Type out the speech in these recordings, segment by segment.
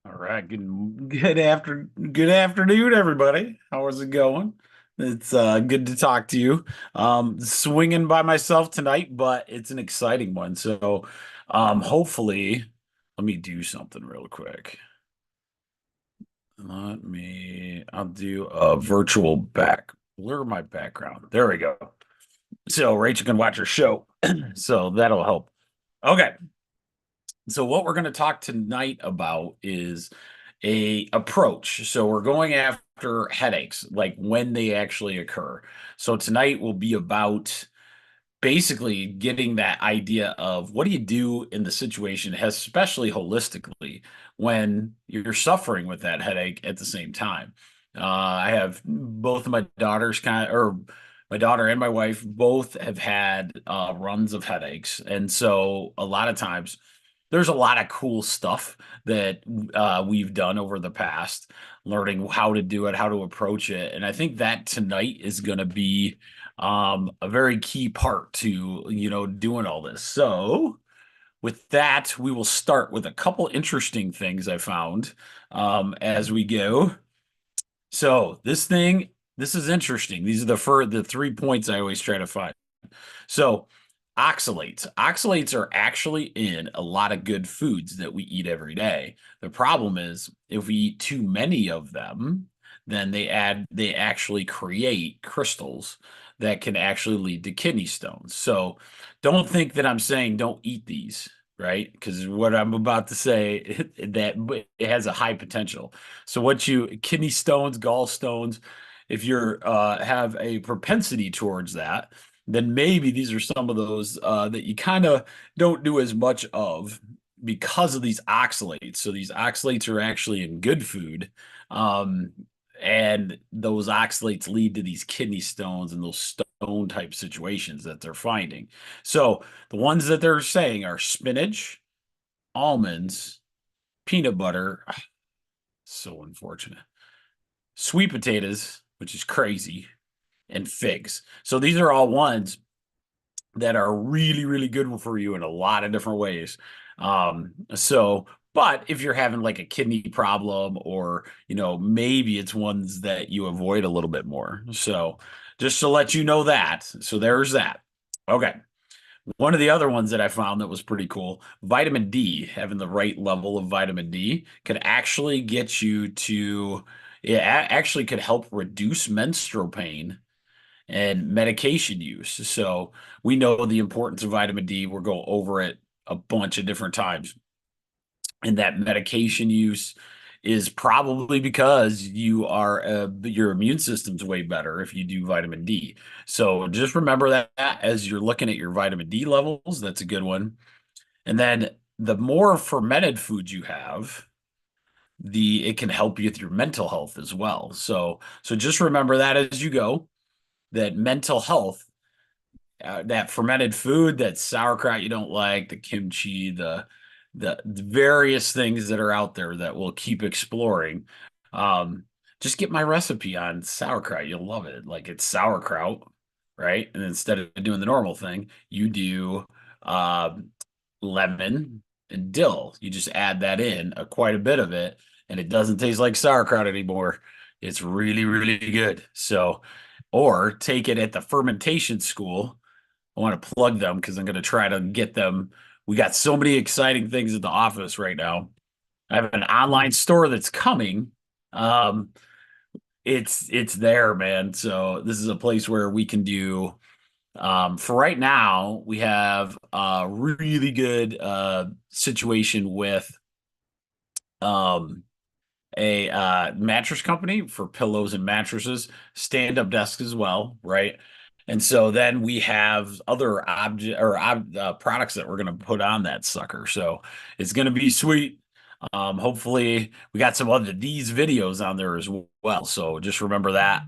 All right, good afternoon, everybody. How is it going? It's good to talk to you. Swinging by myself tonight, but it's an exciting one. So, hopefully, let me do something real quick. I'll do a virtual blur my background. There we go. So Rachel can watch her show. So that'll help. Okay. So what we're going to talk tonight about is a approach. So we're going after headaches, like when they actually occur. So tonight will be about basically getting that idea of what do you do in the situation, especially holistically, when you're suffering with that headache at the same time. I have both of my daughters or my daughter and my wife both have had runs of headaches. And so a lot of times there's a lot of cool stuff that we've done over the past, learning how to do it, how to approach it. And I think that tonight is going to be a very key part to, doing all this. So, with that, we will start with a couple interesting things I found as we go. So, this is interesting. These are the 3 points I always try to find. So, oxalates. Oxalates are actually in a lot of good foods that we eat every day. The problem is if we eat too many of them, then they actually create crystals that can actually lead to kidney stones. So, don't think that I'm saying don't eat these, right? Because what I'm about to say that it has a high potential. So, what you kidney stones, gallstones, if you're have a propensity towards that, then maybe these are some of those that you kind of don't do as much of because of these oxalates. So these oxalates are actually in good food. Um, and those oxalates lead to these kidney stones and those stone type situations that they're finding. So the ones that they're saying are spinach, almonds, peanut butter. So unfortunate. Sweet potatoes, which is crazy, and figs. So these are all ones that are really, really good for you in a lot of different ways. But if you're having like a kidney problem or, maybe it's ones that you avoid a little bit more. So just to let you know that. So there's that. Okay. One of the other ones that I found that was pretty cool, vitamin D, having the right level of vitamin D could actually get you to, it actually could help reduce menstrual pain and medication use. So we know the importance of vitamin D. We'll go over it a bunch of different times. And that medication use is probably because your immune system's way better if you do vitamin D. So just remember that as you're looking at your vitamin D levels, that's a good one. And then the more fermented foods you have, the it can help you with your mental health as well. So just remember that as you go, that mental health, that fermented food, that sauerkraut you don't like, the kimchi, the various things that are out there that we'll keep exploring. Um, just get my recipe on sauerkraut. You'll love it. Like it's sauerkraut, right? And instead of doing the normal thing, you do uh, lemon and dill. You just add that in, quite a bit of it, and it doesn't taste like sauerkraut anymore. It's really, really good. So, or take it at the fermentation school. I want to plug them because I'm going to try to get them. We got so many exciting things at the office right now. I have an online store that's coming. Um, it's there, man. So this is a place where we can do. For right now, we have a really good situation with um, a mattress company for pillows and mattresses, stand-up desks as well, right? And so then we have other products that we're going to put on that sucker. So it's going to be sweet. Hopefully we got some other these videos on there as well. So just remember that.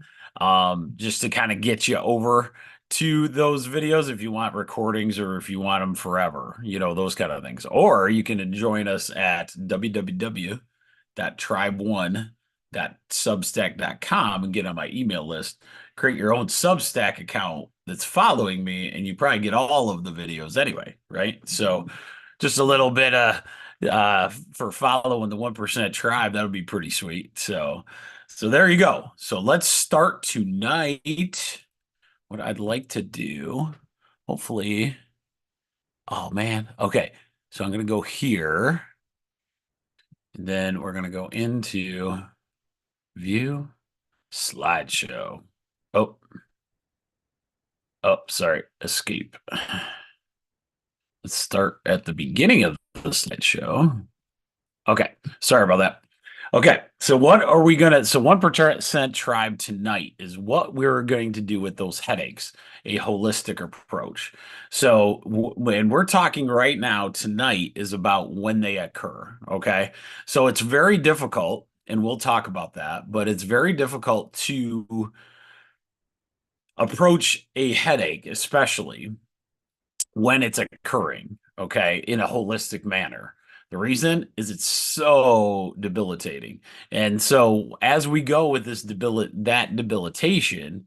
Just to kind of get you over to those videos if you want recordings or if you want them forever, those kind of things. Or you can join us at www.tribe1.substack.com and get on my email list. Create your own Substack account that's following me, and you probably get all of the videos anyway, right? So just a little bit for following the 1% tribe, that would be pretty sweet. So there you go. So let's start tonight. What I'd like to do, hopefully, oh man, okay. So I'm gonna go here, and then we're gonna go into view slideshow. Oh, oh, sorry, escape. Let's start at the beginning of the slideshow. Okay, sorry about that. Okay, so what are we gonna? So 1% tribe tonight is what we're going to do with those headaches, a holistic approach. So when we're talking right now tonight is about when they occur. Okay, so it's very difficult, and we'll talk about that, but it's very difficult to approach a headache, especially when it's occurring, okay, in a holistic manner. The reason is it's so debilitating. And so as we go with that debilitation,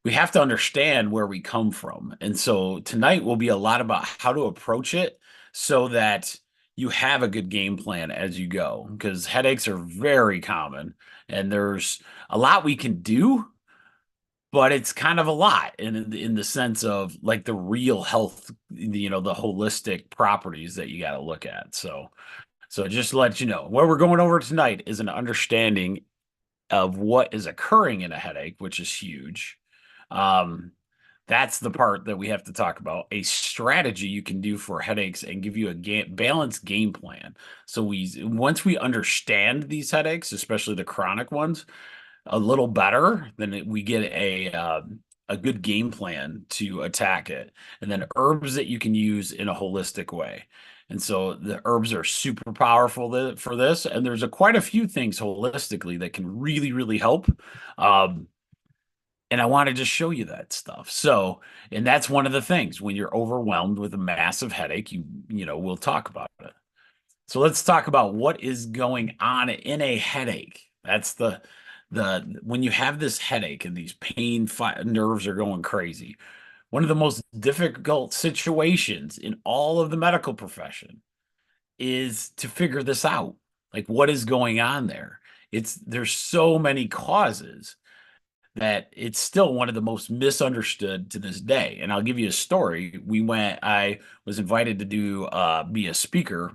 we have to understand where we come from. And so tonight will be a lot about how to approach it so that you have a good game plan as you go, because headaches are very common and there's a lot we can do, but it's kind of a lot in the sense of like the real health, the holistic properties that you got to look at. So just to let you know, what we're going over tonight is an understanding of what is occurring in a headache, which is huge. Um, that's the part that we have to talk about. A strategy you can do for headaches and give you a balanced game plan. So once we understand these headaches, especially the chronic ones, a little better, then we get a good game plan to attack it, and then herbs that you can use in a holistic way. And so the herbs are super powerful for this, and there's quite a few things holistically that can really, really help. Um, and I want to just show you that stuff. So, and that's one of the things when you're overwhelmed with a massive headache, we'll talk about it. So let's talk about what is going on in a headache. That's the when you have this headache and these nerves are going crazy. One of the most difficult situations in all of the medical profession is to figure this out. Like what is going on there? There's so many causes that it's still one of the most misunderstood to this day. And I'll give you a story. I was invited to be a speaker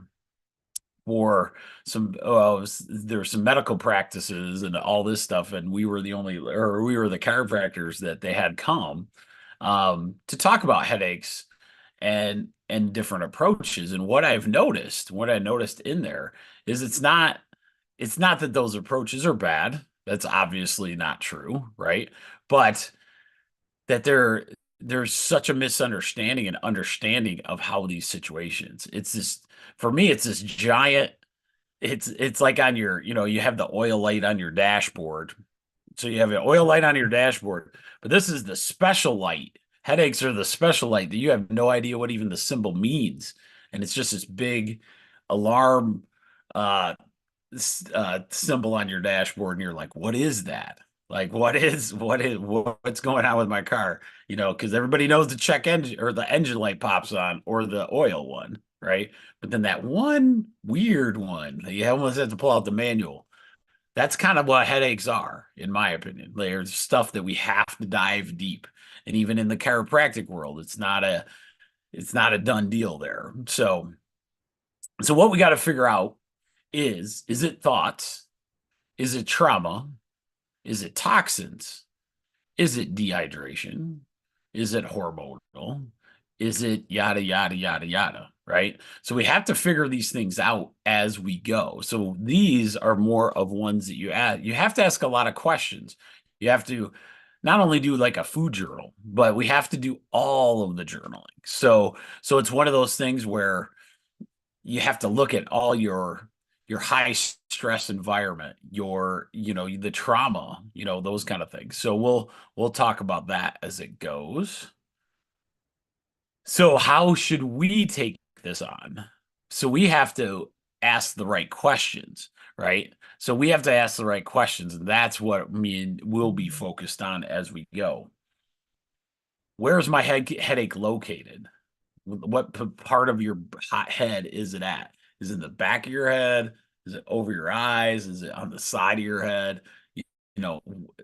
for there's some medical practices and all this stuff, and we were the chiropractors that they had come to talk about headaches and different approaches. And what I noticed in there is it's not that those approaches are bad. That's obviously not true, right? But that there's such a misunderstanding and understanding of how these situations. It's this For me, it's this giant. It's like on your, you have the oil light on your dashboard. So you have an oil light on your dashboard, but this is the special light. Headaches are the special light that you have no idea what even the symbol means, and it's just this big alarm uh symbol on your dashboard, and you're like, what is that? Like, what's going on with my car? Because everybody knows the check engine or the engine light pops on, or the oil one, right? But then that one weird one that you almost have to pull out the manual. That's kind of what headaches are, in my opinion. There's stuff that we have to dive deep. And even in the chiropractic world, it's not a done deal there. So what we got to figure out is it thoughts? Is it trauma? Is it toxins? Is it dehydration? Is it hormonal? Is it yada, yada, yada, yada, right? So we have to figure these things out as we go. So these are more of ones that you add. You have to ask a lot of questions. You have to not only do like a food journal, but we have to do all of the journaling. So it's one of those things where you have to look at all your high stress environment, the trauma, those kind of things. So we'll talk about that as it goes. So how should we take this on? So we have to ask the right questions, right? So we have to ask the right questions, and that's what me and will be focused on as we go. Where's my headache located? What part of your hot head is it at? Is it in the back of your head? Is it over your eyes? Is it on the side of your head? You know,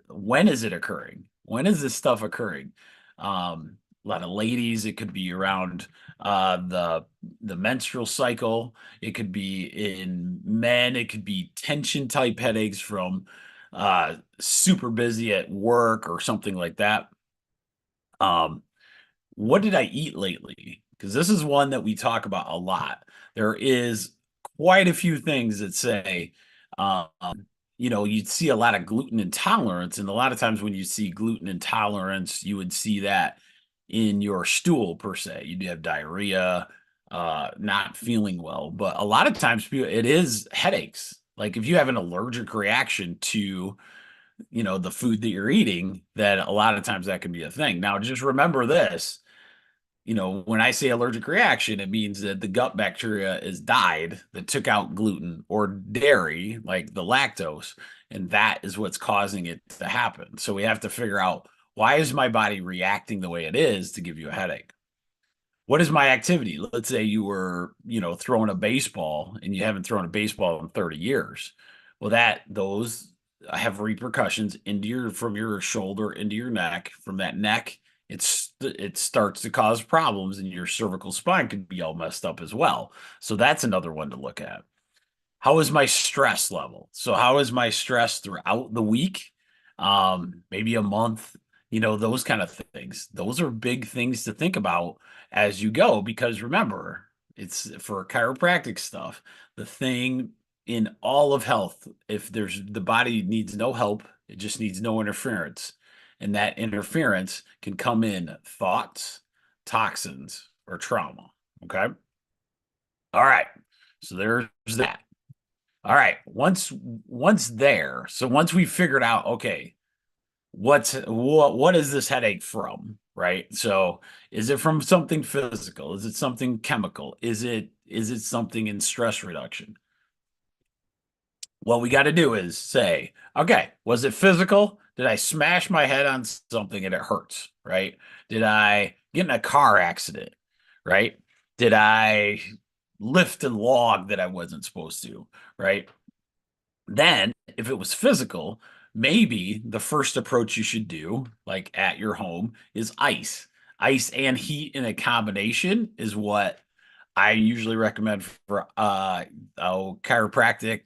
when is it occurring? When is this stuff occurring? A lot of ladies, it could be around the menstrual cycle. It could be in men. It could be tension type headaches from super busy at work or something like that. Um, what did I eat lately? Because this is one that we talk about a lot. There is quite a few things that say, um, you'd see a lot of gluten intolerance. And a lot of times when you see gluten intolerance, you would see that in your stool per se. You'd have diarrhea, not feeling well. But a lot of times it is headaches. Like if you have an allergic reaction to the food that you're eating, that a lot of times that can be a thing. Now, just remember this, when I say allergic reaction, it means that the gut bacteria is died that took out gluten or dairy, like the lactose, and that is what's causing it to happen. So we have to figure out, why is my body reacting the way it is to give you a headache? What is my activity? Let's say you were, throwing a baseball and you haven't thrown a baseball in 30 years. Well, those have repercussions from your shoulder into your neck. From that neck, it starts to cause problems, and your cervical spine could be all messed up as well. So that's another one to look at. How is my stress level? So how is my stress throughout the week? Maybe a month, those kind of things. Those are big things to think about as you go, because remember, it's for chiropractic stuff. The thing in all of health, if the body needs no help, it just needs no interference. And that interference can come in thoughts, toxins, or trauma. Okay. All right. So there's that. All right. Once there, so once we figured out, okay, what is this headache from, right? So is it from something physical? Is it something chemical? Is it something in stress reduction? What we got to do is say, okay, was it physical? Did I smash my head on something and it hurts, right? Did I get in a car accident, right? Did I lift a log that I wasn't supposed to, right? Then, if it was physical, maybe the first approach you should do, like at your home, is ice. Ice and heat in a combination is what I usually recommend for chiropractic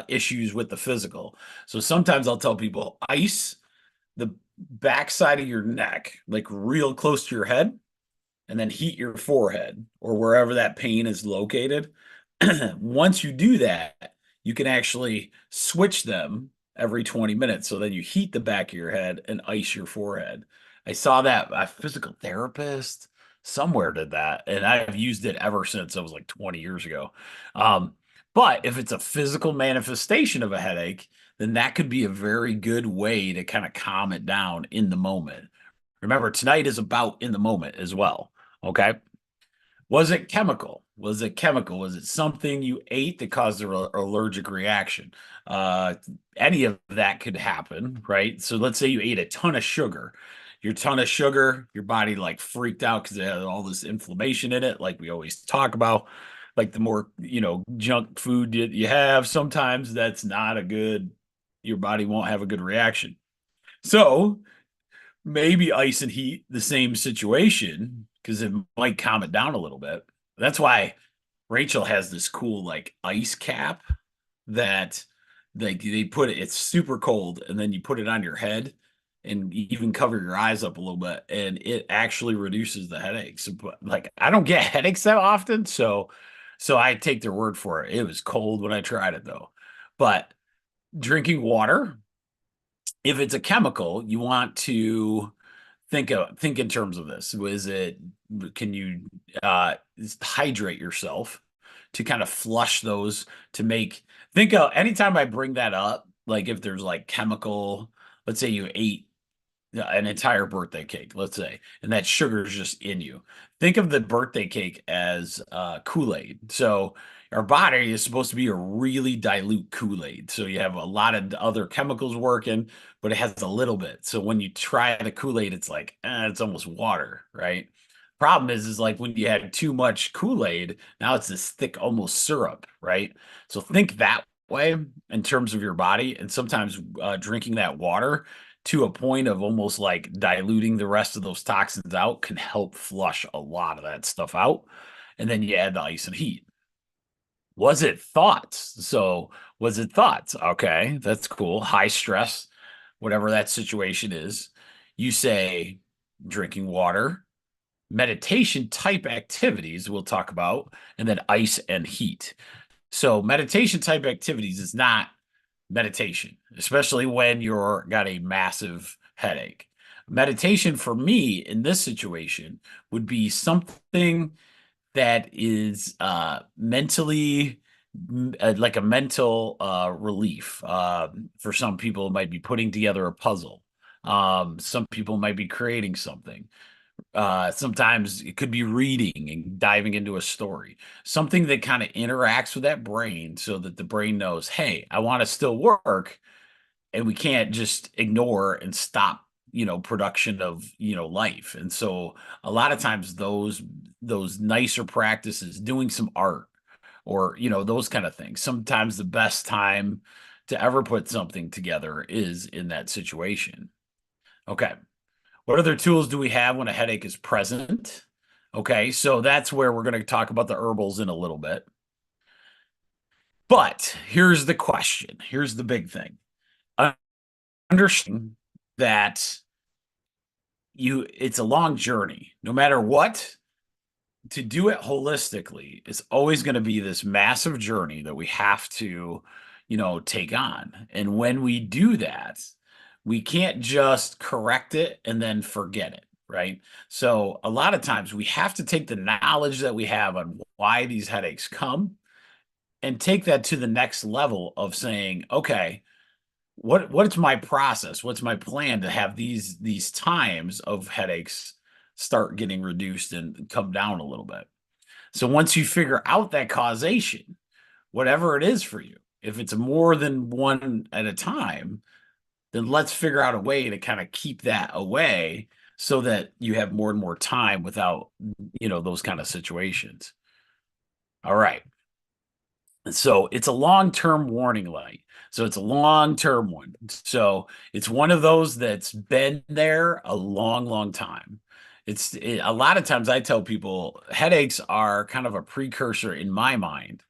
issues with the physical. So sometimes I'll tell people ice the backside of your neck, like real close to your head, and then heat your forehead or wherever that pain is located. Once you do that, you can actually switch them every 20 minutes. So then you heat the back of your head and ice your forehead. I saw that a physical therapist somewhere did that, and I've used it ever since. It was like 20 years ago. Um, but if it's a physical manifestation of a headache, then that could be a very good way to kind of calm it down in the moment. Remember, tonight is about in the moment as well. Okay. Was it chemical? Was it chemical? Was it something you ate that caused an allergic reaction? Uh, any of that could happen, right? So let's say you ate a ton of sugar. Your ton of sugar, your body like freaked out because it had all this inflammation in it, like we always talk about. Like the more, junk food you have, sometimes that's not a good, your body won't have a good reaction. So maybe ice and heat, the same situation, because it might calm it down a little bit. That's why Rachel has this cool like ice cap that they put it, it's super cold, and then you put it on your head and you even cover your eyes up a little bit, and it actually reduces the headaches. But like I don't get headaches that often, so I take their word for it. It was cold when I tried it though. But drinking water, if it's a chemical, you want to think in terms of this. Was it can you hydrate yourself to kind of flush those to make think of anytime I bring that up, like if there's like chemical, let's say you ate an entire birthday cake, let's say, and that sugar is just in you. Think of the birthday cake as Kool-Aid. So our body is supposed to be a really dilute Kool-Aid. So you have a lot of other chemicals working, but it has a little bit. So when you try the Kool-Aid, it's like it's almost water, right? Problem is like when you had too much Kool-Aid, now it's this thick, almost syrup, right? So think that way in terms of your body, and sometimes drinking that water to a point of almost like diluting the rest of those toxins out can help flush a lot of that stuff out. And then you add the ice and heat. Was it thoughts? So, was it thoughts? Okay, that's cool. High stress, whatever that situation is. You say drinking water, meditation type activities we'll talk about, and then ice and heat. So, meditation type activities is not meditation, especially when you're got a massive headache. Meditation for me in this situation would be something that is mentally like a mental relief. For some people, it might be putting together a puzzle. Some people might be creating something. Sometimes it could be reading and diving into a story, something that kind of interacts with that brain so that the brain knows, hey, I want to still work, and we can't just ignore and stop, production of, life. And so a lot of times those nicer practices, doing some art or, those kind of things. Sometimes the best time to ever put something together is in that situation. Okay. What other tools do we have when a headache is present? Okay, so that's where we're going to talk about the herbals in a little bit. But here's the question. Here's the big thing. Understand that it's a long journey. No matter what, to do it holistically is always going to be this massive journey that we have to, take on. And when we do that, we can't just correct it and then forget it, right? So a lot of times we have to take the knowledge that we have on why these headaches come and take that to the next level of saying, okay, what's my process? What's my plan to have these times of headaches start getting reduced and come down a little bit? So once you figure out that causation, whatever it is for you, if it's more than one at a time, then let's figure out a way to kind of keep that away so that you have more and more time without, those kind of situations. All right. So it's a long-term warning light. So it's a long-term one. So it's one of those that's been there a long, long time. A lot of times I tell people headaches are kind of a precursor in my mind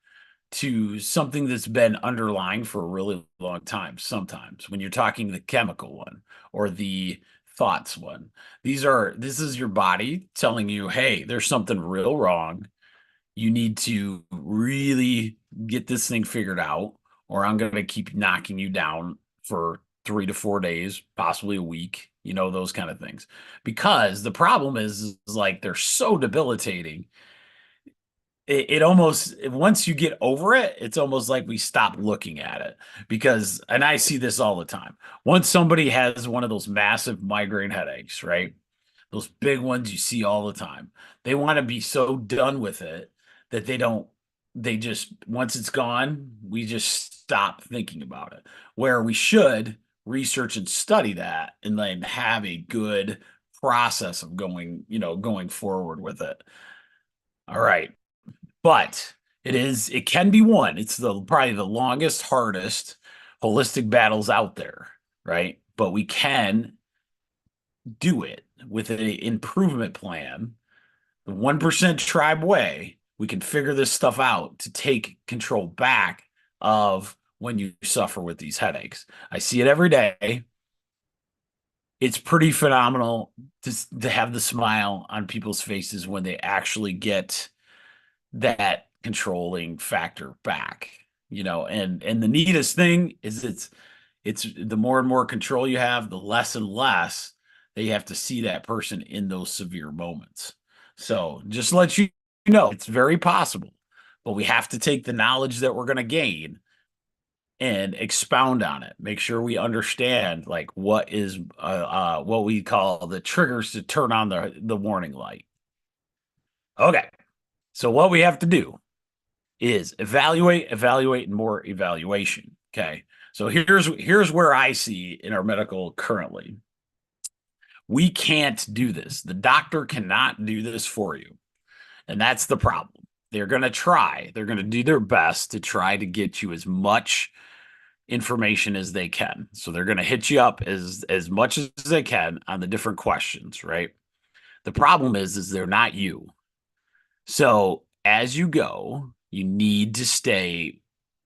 to something that's been underlying for a really long time. Sometimes when you're talking the chemical one or the thoughts one, this is your body telling you, hey, there's something real wrong. You need to really get this thing figured out, or I'm going to keep knocking you down for 3 to 4 days, possibly a week, those kind of things. Because the problem is like they're so debilitating. It almost, once you get over it, it's almost like we stop looking at it because, and I see this all the time. Once somebody has one of those massive migraine headaches, right? Those big ones you see all the time. They want to be so done with it that they just, once it's gone, we just stop thinking about it. Where we should research and study that and then have a good process of going forward with it. All right. But it can be won. It's probably the longest, hardest holistic battles out there, right? But we can do it with an improvement plan, the 1% tribe way. We can figure this stuff out to take control back of when you suffer with these headaches. I see it every day. It's pretty phenomenal to have the smile on people's faces when they actually get that controlling factor back. And the neatest thing is it's the more and more control you have, the less and less they have to see that person in those severe moments. So just let you know, it's very possible, but we have to take the knowledge that we're going to gain and expound on it. Make sure we understand like what we call the triggers to turn on the warning light. Okay. So what we have to do is evaluate, and more evaluation. Okay. So here's where I see in our medical currently. We can't do this. The doctor cannot do this for you. And that's the problem. They're going to try. They're going to do their best to try to get you as much information as they can. So they're going to hit you up as much as they can on the different questions, right? The problem is they're not you. So as you go, you need to stay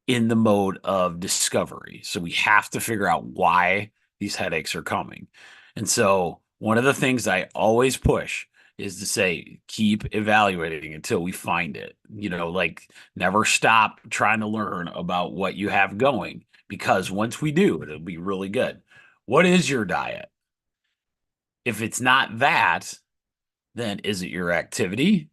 in the mode of discovery. So we have to figure out why these headaches are coming. And so one of the things I always push is to say, keep evaluating until we find it. Like never stop trying to learn about what you have going because once we do, it'll be really good. What is your diet? If it's not that, then is it your activity?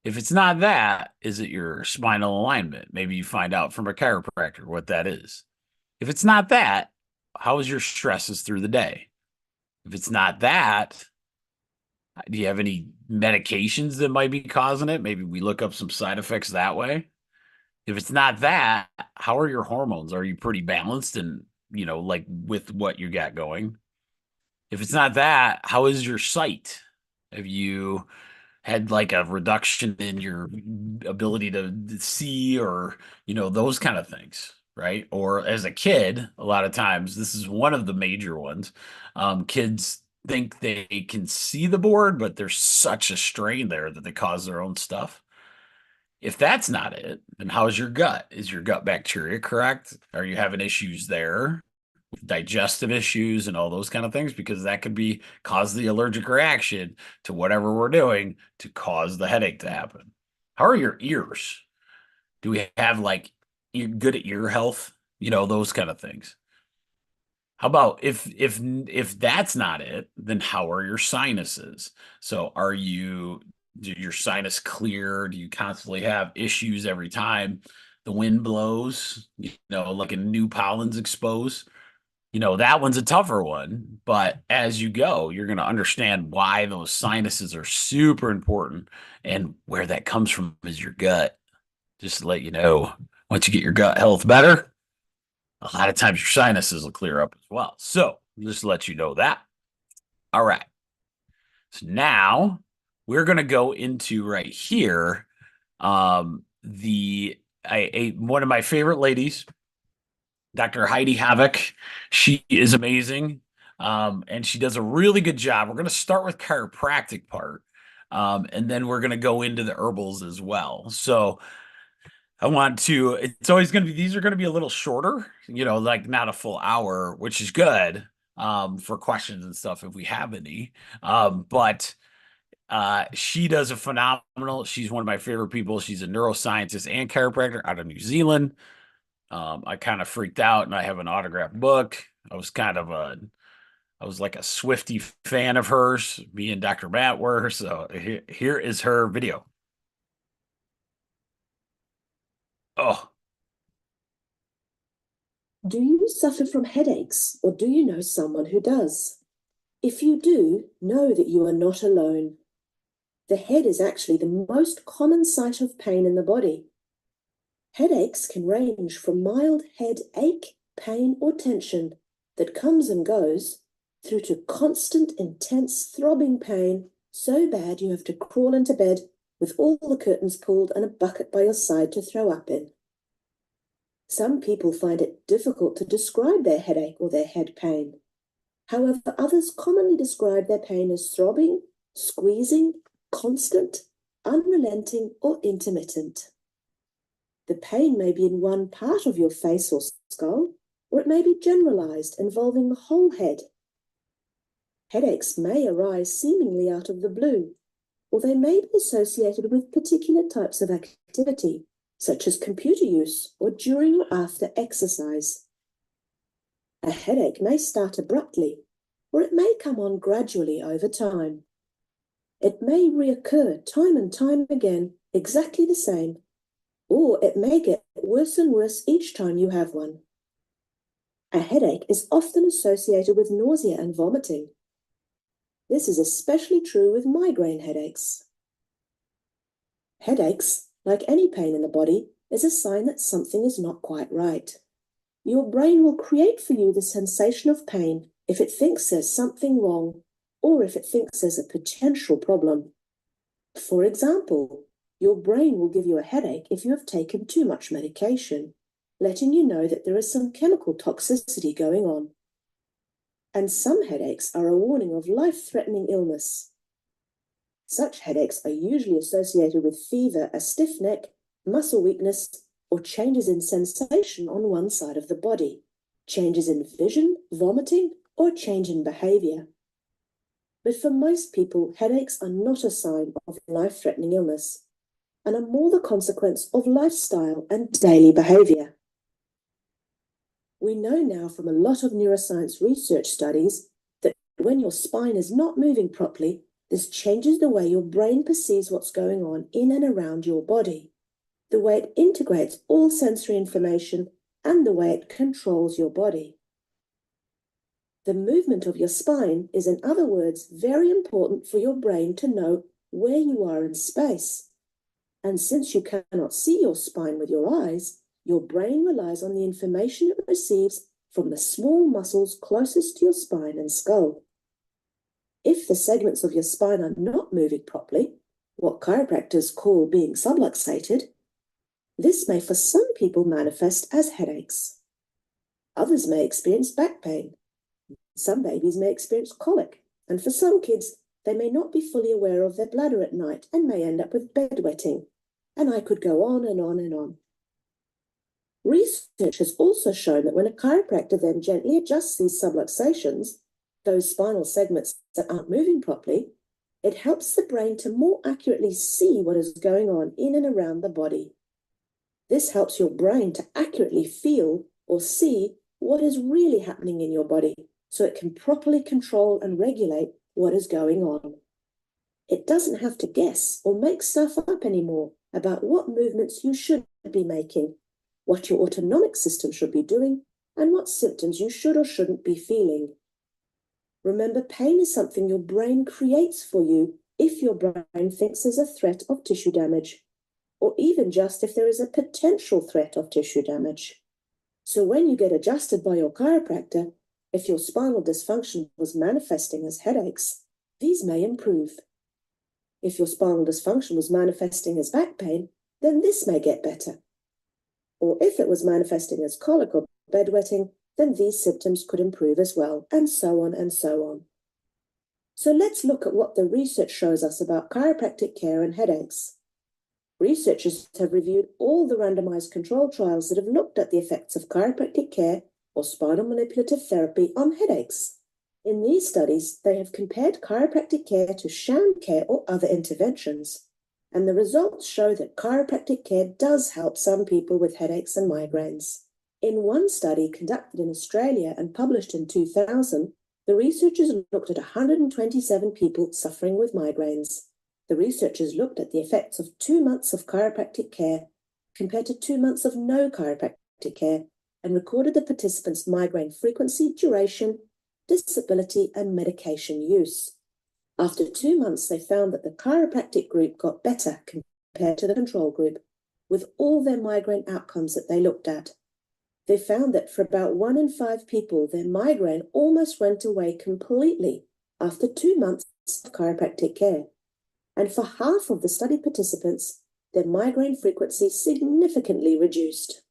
If it's not that, is it your spinal alignment? Maybe you find out from a chiropractor what that is. If it's not that, how is your stresses through the day? If it's not that, do you have any medications that might be causing it? Maybe we look up some side effects that way. If it's not that, how are your hormones? Are you pretty balanced and, like with what you got going? If it's not that, how is your sight? Have you had like a reduction in your ability to see or those kind of things, right? Or as a kid, a lot of times this is one of the major ones. Kids think they can see the board, but there's such a strain there that they cause their own stuff. If that's not it, then how's your gut? Is your gut bacteria correct? Are you having issues there? Digestive issues and all those kind of things because that could be cause the allergic reaction to whatever we're doing to cause the headache to happen. How are your ears? Do we have like good ear health? Those kind of things. How about if that's not it, then how are your sinuses? So do your sinus clear? Do you constantly have issues every time the wind blows? Like a new pollen's exposed? That one's a tougher one, but as you go, you're going to understand why those sinuses are super important and where that comes from is your gut. Just to let you know, once you get your gut health better, a lot of times your sinuses will clear up as well. So just to let you know that. All right. So now we're going to go into right here the one of my favorite ladies, Dr. Heidi Havoc. She is amazing. And she does a really good job. We're going to start with chiropractic part. And then we're going to go into the herbals as well. So it's always going to be, these are going to be a little shorter, like not a full hour, which is good, for questions and stuff if we have any. But she does a phenomenal, she's one of my favorite people. She's a neuroscientist and chiropractor out of New Zealand. I kind of freaked out and I have an autographed book. I was like a Swiftie fan of hers. Me and Dr. Matt were. So here is her video. Oh, Do you suffer from headaches, or do you know someone who does? If you do, know that you are not alone. The head is actually the most common site of pain in the body. Headaches can range from mild head ache, pain, or tension that comes and goes, through to constant, intense, throbbing pain, so bad you have to crawl into bed with all the curtains pulled and a bucket by your side to throw up in. Some people find it difficult to describe their headache or their head pain. However, others commonly describe their pain as throbbing, squeezing, constant, unrelenting, or intermittent. The pain may be in one part of your face or skull, or it may be generalized, involving the whole head. Headaches may arise seemingly out of the blue, or they may be associated with particular types of activity, such as computer use or during or after exercise. A headache may start abruptly, or it may come on gradually over time. It may reoccur time and time again, exactly the same, or it may get worse and worse each time you have one. A headache is often associated with nausea and vomiting. This is especially true with migraine headaches. Headaches, like any pain in the body, is a sign that something is not quite right. Your brain will create for you the sensation of pain if it thinks there's something wrong, or if it thinks there's a potential problem. For example, your brain will give you a headache if you have taken too much medication, letting you know that there is some chemical toxicity going on. And some headaches are a warning of life-threatening illness. Such headaches are usually associated with fever, a stiff neck, muscle weakness, or changes in sensation on one side of the body, changes in vision, vomiting, or change in behavior. But for most people, headaches are not a sign of life-threatening illness and are more the consequence of lifestyle and daily behavior. We know now from a lot of neuroscience research studies that when your spine is not moving properly, this changes the way your brain perceives what's going on in and around your body, the way it integrates all sensory information, and the way it controls your body. The movement of your spine is, in other words, very important for your brain to know where you are in space. And since you cannot see your spine with your eyes, your brain relies on the information it receives from the small muscles closest to your spine and skull. If the segments of your spine are not moving properly, what chiropractors call being subluxated, this may for some people manifest as headaches. Others may experience back pain. Some babies may experience colic, and for some kids, they may not be fully aware of their bladder at night and may end up with bedwetting. And I could go on and on and on. Research has also shown that when a chiropractor then gently adjusts these subluxations, those spinal segments that aren't moving properly, it helps the brain to more accurately see what is going on in and around the body. This helps your brain to accurately feel or see what is really happening in your body, so it can properly control and regulate what is going on. It doesn't have to guess or make stuff up anymore about what movements you should be making, what your autonomic system should be doing, and what symptoms you should or shouldn't be feeling. Remember, pain is something your brain creates for you if your brain thinks there's a threat of tissue damage, or even just if there is a potential threat of tissue damage. So when you get adjusted by your chiropractor, if your spinal dysfunction was manifesting as headaches, these may improve. If your spinal dysfunction was manifesting as back pain, then this may get better. Or if it was manifesting as colic or bedwetting, then these symptoms could improve as well, and so on and so on. So let's look at what the research shows us about chiropractic care and headaches. Researchers have reviewed all the randomized control trials that have looked at the effects of chiropractic care or spinal manipulative therapy on headaches. In these studies, they have compared chiropractic care to sham care or other interventions, and the results show that chiropractic care does help some people with headaches and migraines. In one study conducted in Australia and published in 2000, the researchers looked at 127 people suffering with migraines. The researchers looked at the effects of 2 months of chiropractic care compared to 2 months of no chiropractic care and recorded the participants' migraine frequency, duration, disability, and medication use. After 2 months, they found that the chiropractic group got better compared to the control group, with all their migraine outcomes that they looked at. They found that for about 1 in 5 people, their migraine almost went away completely after 2 months of chiropractic care. And for half of the study participants, their migraine frequency significantly reduced.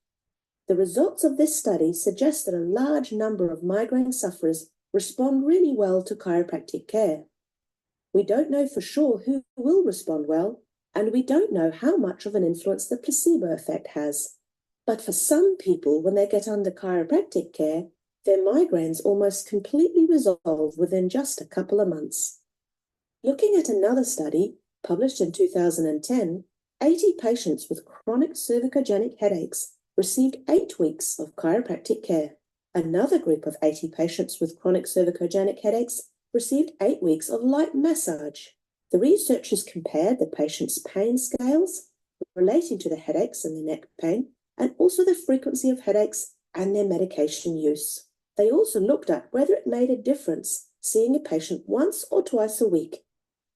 The results of this study suggest that a large number of migraine sufferers respond really well to chiropractic care. We don't know for sure who will respond well, and we don't know how much of an influence the placebo effect has. But for some people, when they get under chiropractic care, their migraines almost completely resolve within just a couple of months. Looking at another study, published in 2010, 80 patients with chronic cervicogenic headaches received 8 weeks of chiropractic care. Another group of 80 patients with chronic cervicogenic headaches received 8 weeks of light massage. The researchers compared the patients' pain scales relating to the headaches and the neck pain, and also the frequency of headaches and their medication use. They also looked at whether it made a difference seeing a patient once or twice a week,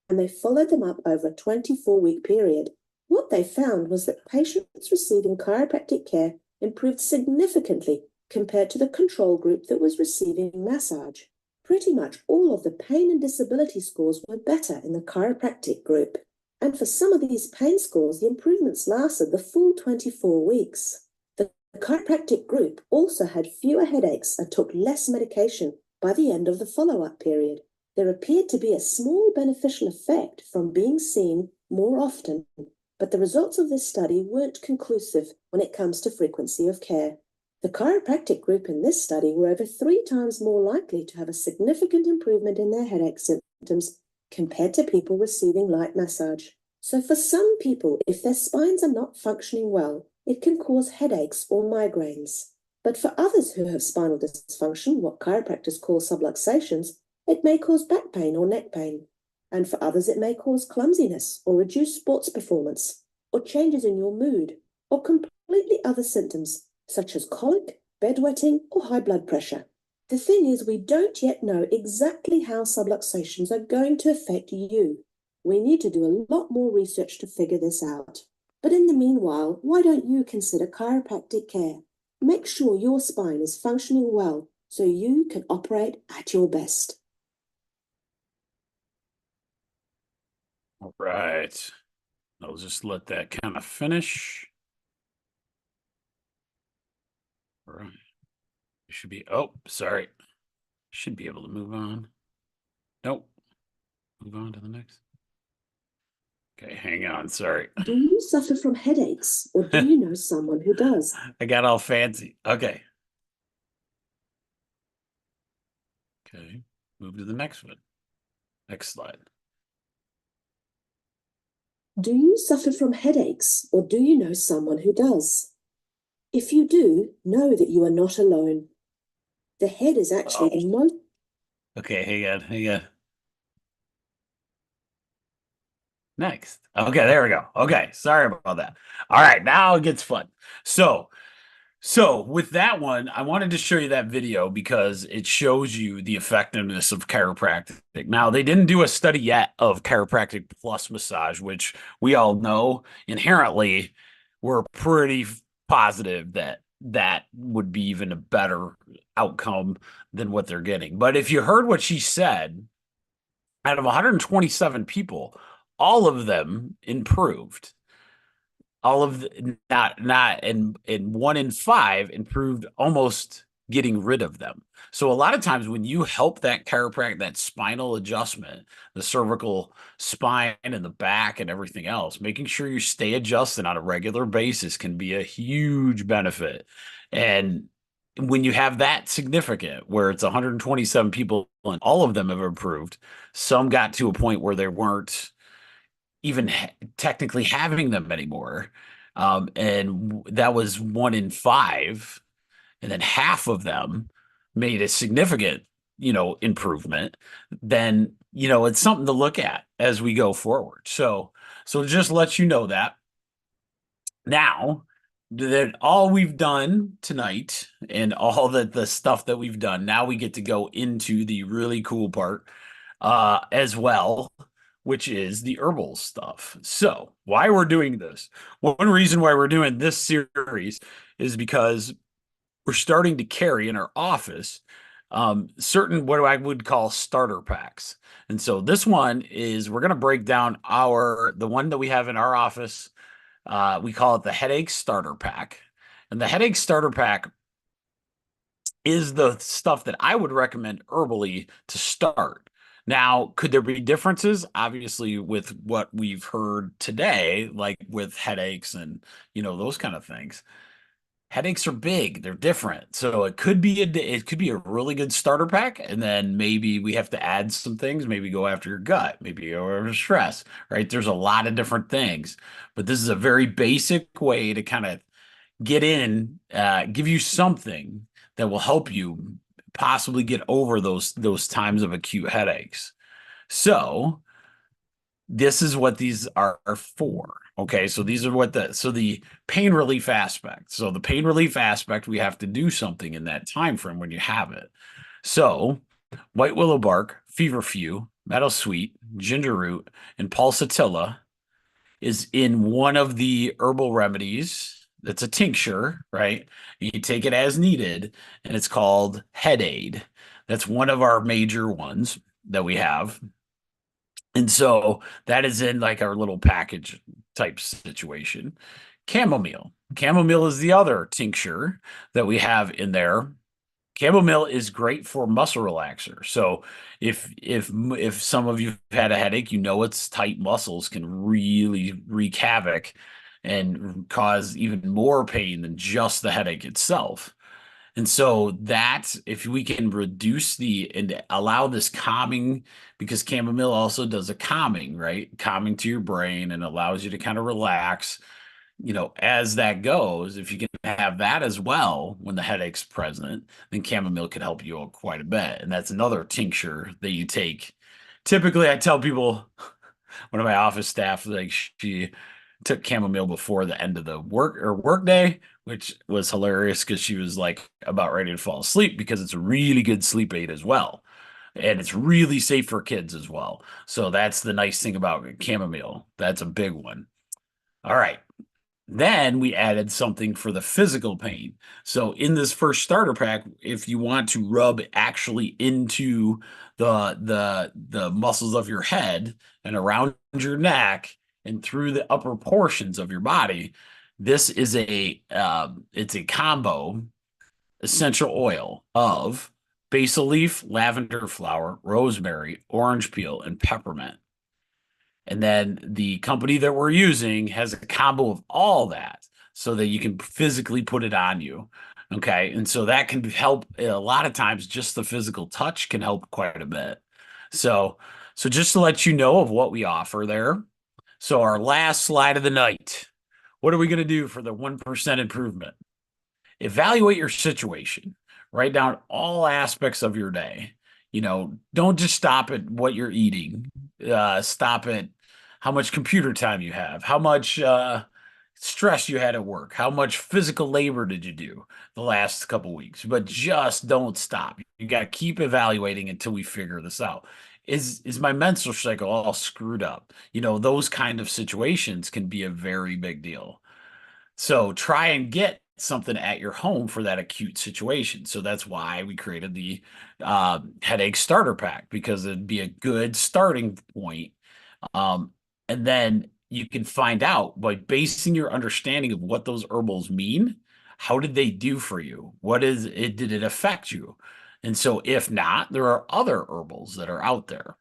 and they followed them up over a 24-week period. What they found was that patients receiving chiropractic care improved significantly compared to the control group that was receiving massage. Pretty much all of the pain and disability scores were better in the chiropractic group. And for some of these pain scores, the improvements lasted the full 24 weeks. The chiropractic group also had fewer headaches and took less medication by the end of the follow-up period. There appeared to be a small beneficial effect from being seen more often, but the results of this study weren't conclusive when it comes to frequency of care. The chiropractic group in this study were over 3 times more likely to have a significant improvement in their headache symptoms compared to people receiving light massage. So for some people, if their spines are not functioning well, it can cause headaches or migraines. But for others who have spinal dysfunction, what chiropractors call subluxations, it may cause back pain or neck pain. And for others, it may cause clumsiness or reduced sports performance, or changes in your mood, or completely other symptoms, such as colic, bedwetting, or high blood pressure. The thing is, we don't yet know exactly how subluxations are going to affect you. We need to do a lot more research to figure this out. But in the meanwhile, why don't you consider chiropractic care? Make sure your spine is functioning well so you can operate at your best. All right. I'll just let that kind of finish. All right. You should be, oh, sorry. Should be able to move on. Nope. Move on to the next. Okay, hang on. Sorry. Do you suffer from headaches, or do you know someone who does? I got all fancy. Okay. Okay. Move to the next one. Next slide. Do you suffer from headaches, or do you know someone who does? If you do, know that you are not alone. The head is actually the most... Okay, hang on. Next. Okay, there we go. Okay, sorry about that. All right, now it gets fun. So with that one, I wanted to show you that video because it shows you the effectiveness of chiropractic. Now, they didn't do a study yet of chiropractic plus massage, which we all know inherently we're pretty positive that that would be even a better outcome than what they're getting. But if you heard what she said, out of 127 people, all of them improved. all of not and 1 in 5 improved almost getting rid of them. So a lot of times when you help that chiropractic, that spinal adjustment, the cervical spine and the back and everything else, making sure you stay adjusted on a regular basis can be a huge benefit. And when you have that significant, where it's 127 people and all of them have improved, some got to a point where they weren't even technically having them anymore. And that was 1 in 5. And then half of them made a significant, improvement. Then, it's something to look at as we go forward. So just let you know that now that all we've done tonight and all the stuff that we've done, now we get to go into the really cool part as well, which is the herbal stuff. So, why we're doing this? One reason why we're doing this series is because we're starting to carry in our office certain what I would call starter packs. And so this one is we're going to break down the one that we have in our office. We call it the headache starter pack. And the headache starter pack is the stuff that I would recommend herbally to start. Now, could there be differences? Obviously, with what we've heard today, like with headaches and those kind of things. Headaches are big, they're different. So it could be a really good starter pack, and then maybe we have to add some things, maybe go after your gut, maybe go after stress, right? There's a lot of different things, but this is a very basic way to kind of get in, give you something that will help you possibly get over those times of acute headaches. So this is what these are for. Okay, so these are the pain relief aspect. So the pain relief aspect, we have to do something in that time frame when you have it. So white willow bark, feverfew, meadowsweet, ginger root, and pulsatilla is in one of the herbal remedies. That's a tincture, right? You take it as needed, and it's called Head Aid. That's one of our major ones that we have. And so that is in like our little package type situation. Chamomile. Chamomile is the other tincture that we have in there. Chamomile is great for muscle relaxer. So if some of you've had a headache, it's tight muscles can really wreak havoc and cause even more pain than just the headache itself. And so that if we can reduce and allow this calming, because chamomile also does a calming, right? Calming to your brain and allows you to kind of relax, as that goes, if you can have that as well when the headache's present, then chamomile can help you out quite a bit. And that's another tincture that you take. Typically, I tell people, one of my office staff, like she took chamomile before the end of the work day, which was hilarious because she was like about ready to fall asleep because it's a really good sleep aid as well. And it's really safe for kids as well. So that's the nice thing about chamomile. That's a big one. All right. Then we added something for the physical pain. So in this first starter pack, if you want to rub actually into the muscles of your head and around your neck and through the upper portions of your body, this is it's a combo essential oil of basil leaf, lavender flower, rosemary, orange peel, and peppermint. And then the company that we're using has a combo of all that so that you can physically put it on you. Okay. And so that can help a lot of times, just the physical touch can help quite a bit. So just to let you know of what we offer there. So our last slide of the night, what are we going to do for the 1% improvement? Evaluate your situation. Write down all aspects of your day. Don't just stop at what you're eating. Stop at how much computer time you have, how much stress you had at work, how much physical labor did you do the last couple weeks. But just don't stop. You got to keep evaluating until we figure this out. Is my menstrual cycle all screwed up? Those kind of situations can be a very big deal. So try and get something at your home for that acute situation. So that's why we created the headache starter pack, because it'd be a good starting point. And then you can find out by basing your understanding of what those herbals mean. How did they do for you? What is it? Did it affect you? And so, if not, there are other herbals that are out there.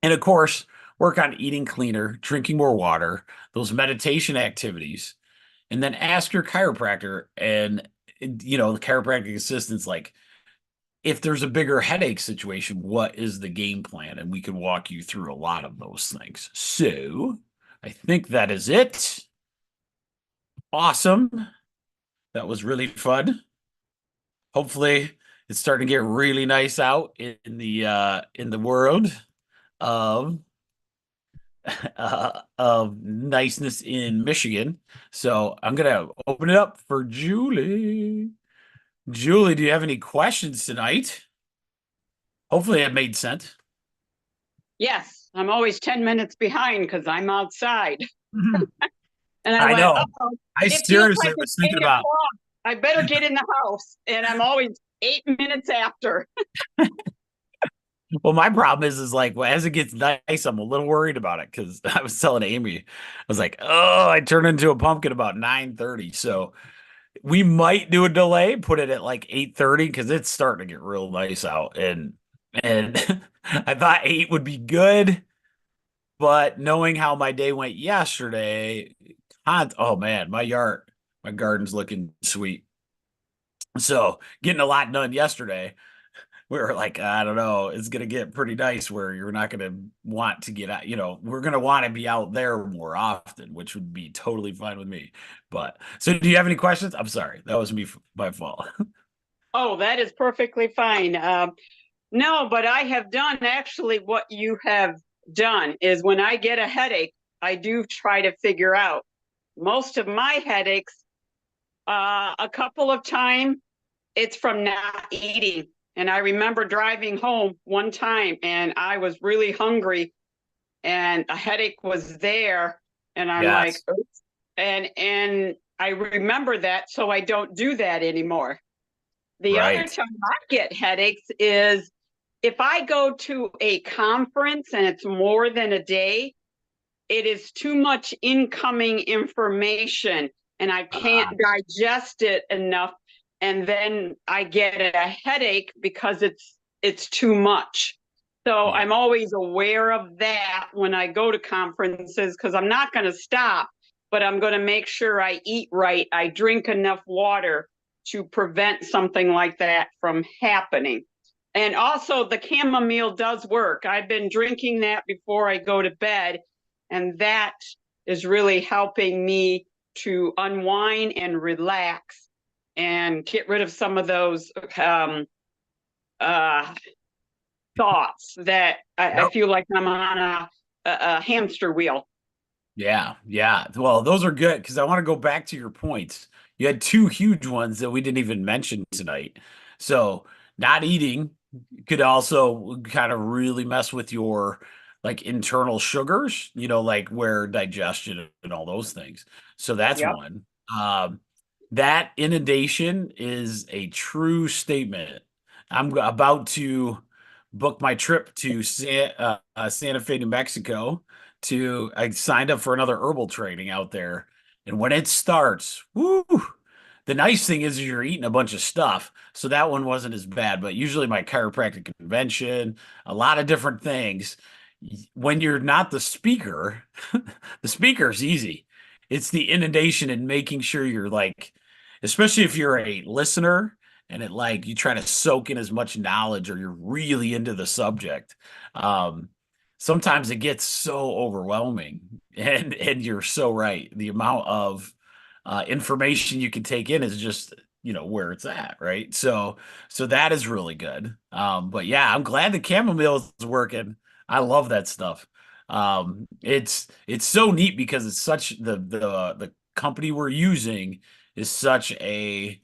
And of course, work on eating cleaner, drinking more water, those meditation activities, and then ask your chiropractor and, the chiropractic assistant's like, if there's a bigger headache situation, what is the game plan? And we can walk you through a lot of those things. So I think that is it. Awesome. That was really fun. Hopefully it's starting to get really nice out in the world of of niceness in Michigan. So I'm gonna open it up for Julie. Julie, do you have any questions tonight? Hopefully it made sense. Yes, I'm always 10 minutes behind because I'm outside. And I I went, know. oh, I it feels seriously like was it's thinking 8 about. o'clock. I better get in the house. And I'm always 8 minutes after. Well, my problem is like well, as it gets nice, I'm a little worried about it because I was telling Amy, I was like, oh, I turned into a pumpkin about 9:30. So we might do a delay, put it at like 8:30 because it's starting to get real nice out. And I thought 8 would be good, but knowing how my day went yesterday, oh man, my garden's looking sweet. So getting a lot done yesterday. We were like, I don't know, it's gonna get pretty nice where you're not gonna want to get out, we're gonna want to be out there more often, which would be totally fine with me. But so do you have any questions? I'm sorry, that was me my fault. Oh, that is perfectly fine. No, but I have done actually what you have done is when I get a headache, I do try to figure out most of my headaches. A couple of times it's from not eating. And I remember driving home one time and I was really hungry and a headache was there. And I'm like, Yes. oops. And I remember that, so I don't do that anymore. The other Right. time I get headaches is if I go to a conference and it's more than a day, it is too much incoming information and I can't digest it enough. And then I get a headache because it's too much. So Yeah. I'm always aware of that when I go to conferences because I'm not going to stop, but I'm going to make sure I eat right. I drink enough water to prevent something like that from happening. And also, the chamomile does work. I've been drinking that before I go to bed, and that is really helping me to unwind and relax and get rid of some of those uh, thoughts that I feel like I'm on a hamster wheel. Yeah, yeah. Well, those are good because I want to go back to your points. You had two huge ones that we didn't even mention tonight. So, not eating could also kind of really mess with your like internal sugars, like where digestion and all those things. So that's Yep. one. That inundation is a true statement. I'm about to book my trip to Santa Fe, New Mexico I signed up for another herbal training out there. And when it starts, woo, the nice thing is you're eating a bunch of stuff. So that one wasn't as bad. But usually my chiropractic convention, a lot of different things. When you're not the speaker, the speaker's easy. It's the inundation and making sure you're like, especially if you're a listener and it like you try to soak in as much knowledge or you're really into the subject. Um, Sometimes it gets so overwhelming and you're so right, the amount of information you can take in is just where it's at, right? So that is really good. But yeah, I'm glad the chamomile is working. I love that stuff. It's so neat because it's such the company we're using is such a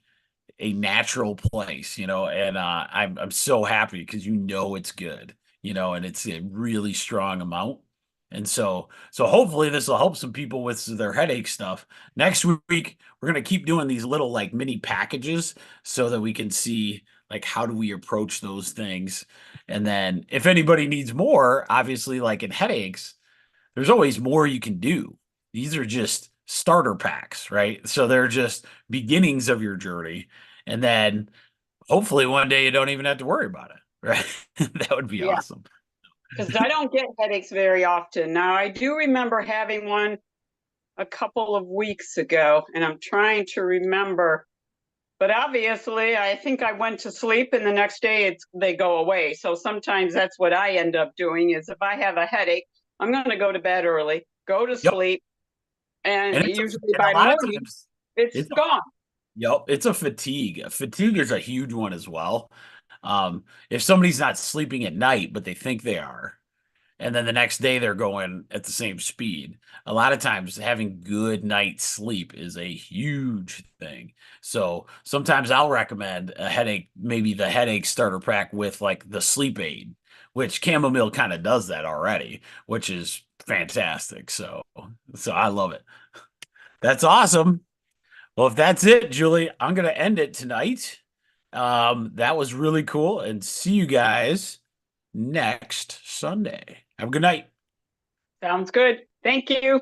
natural place, and I'm so happy because it's good, and it's a really strong amount. And so hopefully this will help some people with their headache stuff. Next week, we're gonna keep doing these little like mini packages so that we can see like how do we approach those things. And then if anybody needs more, obviously like in headaches, there's always more you can do. These are just starter packs, right? So they're just beginnings of your journey. And then hopefully one day you don't even have to worry about it, right? That would be Yeah. awesome. Because I don't get headaches very often. Now, I do remember having one a couple of weeks ago, and I'm trying to remember. But obviously, I think I went to sleep, and the next day they go away. So sometimes that's what I end up doing is if I have a headache, I'm going to go to bed early, go to Yep. sleep, and And usually and by a lot of morning, times it's it's a, gone. yep, it's a fatigue. Fatigue is a huge one as well. If somebody's not sleeping at night, but they think they are, and then the next day they're going at the same speed. A lot of times having good night's sleep is a huge thing. So sometimes I'll recommend a headache, maybe the headache starter pack with like the sleep aid, which chamomile kind of does that already, which is fantastic. So I love it. That's awesome. Well, if that's it, Julie, I'm gonna end it tonight. That was really cool, and see you guys next Sunday. Have a good night. Sounds good. Thank you.